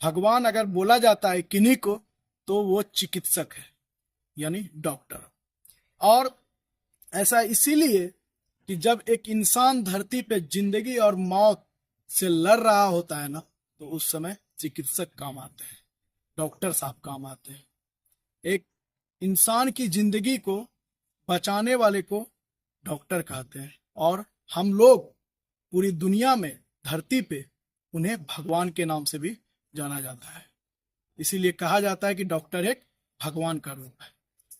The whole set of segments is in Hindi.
भगवान अगर बोला जाता है किन्हीं को तो वो चिकित्सक है, यानी डॉक्टर। और ऐसा इसीलिए कि जब एक इंसान धरती पे जिंदगी और मौत से लड़ रहा होता है ना, तो उस समय चिकित्सक काम आते हैं, डॉक्टर साहब काम आते हैं। एक इंसान की जिंदगी को बचाने वाले को डॉक्टर कहते हैं, और हम लोग पूरी दुनिया में धरती पे उन्हें भगवान के नाम से भी जाना जाता है। इसीलिए कहा जाता है कि डॉक्टर एक भगवान का रूप है।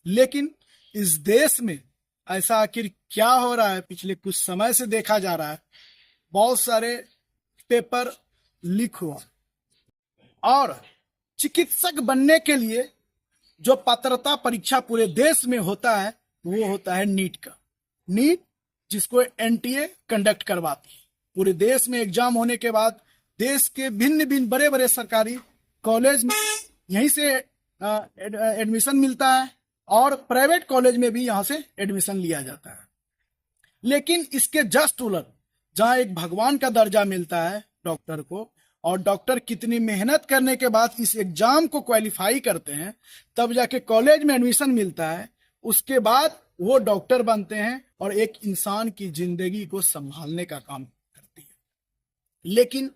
लेकिन इस देश में ऐसा आखिर क्या हो रहा है? पिछले कुछ समय से देखा जा रहा है, बहुत सारे पेपर लीक हुआ, और चिकित्सक बनने के लिए जो पात्रता परीक्षा पूरे देश में होता है वो होता है नीट का। नीट जिसको एनटीए कंडक्ट करवाती है। पूरे देश में एग्जाम होने के बाद देश के भिन्न भिन्न बड़े बड़े सरकारी कॉलेज में यहीं से एडमिशन मिलता है, और प्राइवेट कॉलेज में भी यहाँ से एडमिशन लिया जाता है। लेकिन इसके जस्ट उलट, जहाँ एक भगवान का दर्जा मिलता है डॉक्टर को, और डॉक्टर कितनी मेहनत करने के बाद इस एग्जाम को क्वालिफाई करते हैं, तब जाके कॉलेज में एडमिशन मिलता है, उसके बाद वो डॉक्टर बनते हैं और एक इंसान की जिंदगी को संभालने का काम करती है। लेकिन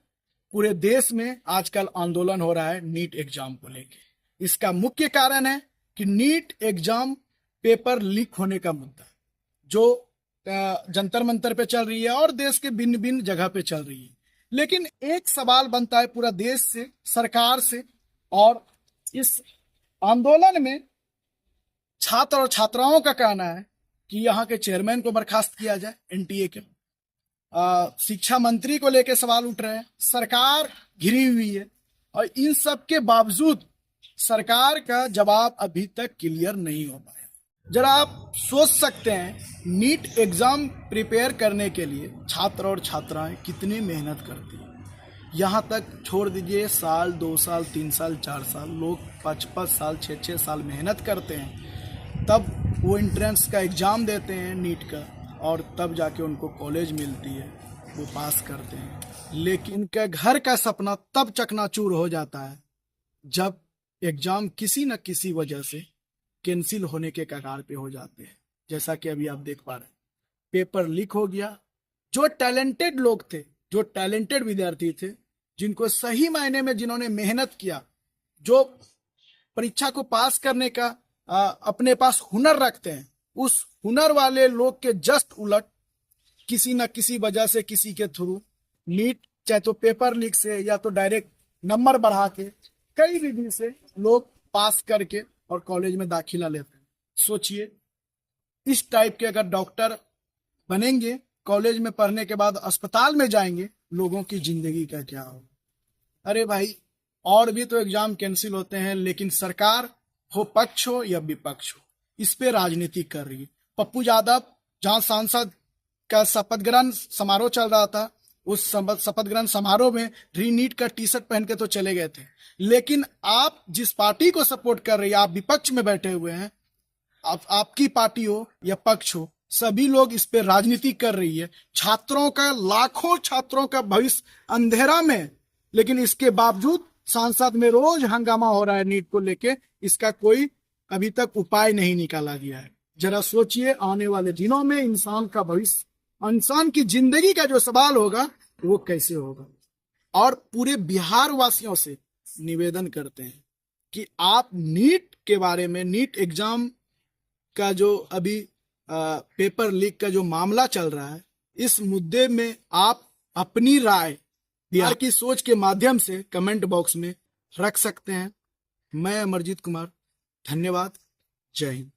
पूरे देश में आजकल आंदोलन हो रहा है नीट एग्जाम को लेके। इसका मुख्य कारण है कि नीट एग्जाम पेपर लीक होने का मुद्दा, जो जंतर मंतर पे चल रही है और देश के भिन्न भिन्न जगह पे चल रही है। लेकिन एक सवाल बनता है पूरा देश से, सरकार से, और इस आंदोलन में छात्र और छात्राओं का कहना है कि यहाँ के चेयरमैन को बर्खास्त किया जाए, एनटीए के। शिक्षा मंत्री को लेकर सवाल उठ रहे हैं, सरकार घिरी हुई है, और इन सब के बावजूद सरकार का जवाब अभी तक क्लियर नहीं हो पाया। जरा आप सोच सकते हैं नीट एग्जाम प्रिपेयर करने के लिए छात्र और छात्राएं कितनी मेहनत करती हैं। यहाँ तक छोड़ दीजिए साल, 2 साल, 3 साल, 4 साल, लोग 5-5 साल, 6-6 साल मेहनत करते हैं, तब वो एंट्रेंस का एग्ज़ाम देते हैं नीट का, और तब जाके उनको कॉलेज मिलती है, वो पास करते हैं। लेकिन इनका घर का सपना तब चकनाचूर हो जाता है जब एग्ज़ाम किसी न किसी वजह से कैंसिल होने के कगार पे हो जाते हैं। जैसा कि अभी आप देख पा रहे हैं, पेपर लीक हो गया। जो टैलेंटेड लोग थे, जो टैलेंटेड विद्यार्थी थे, जिनको सही मायने में जिन्होंने मेहनत किया, जो परीक्षा को पास करने का अपने पास हुनर रखते हैं, उस हुनर वाले लोग के जस्ट उलट किसी न किसी वजह से, किसी के थ्रू नीट, चाहे तो पेपर लीक से या तो डायरेक्ट नंबर बढ़ा के, कई विधि से लोग पास करके और कॉलेज में दाखिला लेते हैं। सोचिए, इस टाइप के अगर डॉक्टर बनेंगे, कॉलेज में पढ़ने के बाद अस्पताल में जाएंगे, लोगों की जिंदगी का क्या हो। अरे भाई, और भी तो एग्जाम कैंसिल होते हैं, लेकिन सरकार हो पक्ष हो या विपक्ष हो, इस पे राजनीति कर रही है। पप्पू यादव जहां सांसद का शपथ ग्रहण समारोह चल रहा था, उस शपथ ग्रहण समारोह में री नीट का टी शर्ट पहन के तो चले गए थे। लेकिन आप जिस पार्टी को सपोर्ट कर रही है, आप विपक्ष में बैठे हुए हैं, आपकी पार्टी हो या पक्ष हो, सभी लोग इस पे राजनीति कर रही है। छात्रों का, लाखों छात्रों का भविष्य अंधेरा में, लेकिन इसके बावजूद सांसद में रोज हंगामा हो रहा है नीट को लेके। इसका कोई अभी तक उपाय नहीं निकाला गया है। जरा सोचिए, आने वाले दिनों में इंसान का भविष्य, इंसान की जिंदगी का जो सवाल होगा वो कैसे होगा। और पूरे बिहार वासियों से निवेदन करते हैं कि आप नीट के बारे में, नीट एग्जाम का जो अभी पेपर लीक का जो मामला चल रहा है, इस मुद्दे में आप अपनी राय बिहार की सोच के माध्यम से कमेंट बॉक्स में रख सकते हैं। मैं अमरजीत कुमार, धन्यवाद, जय हिंद।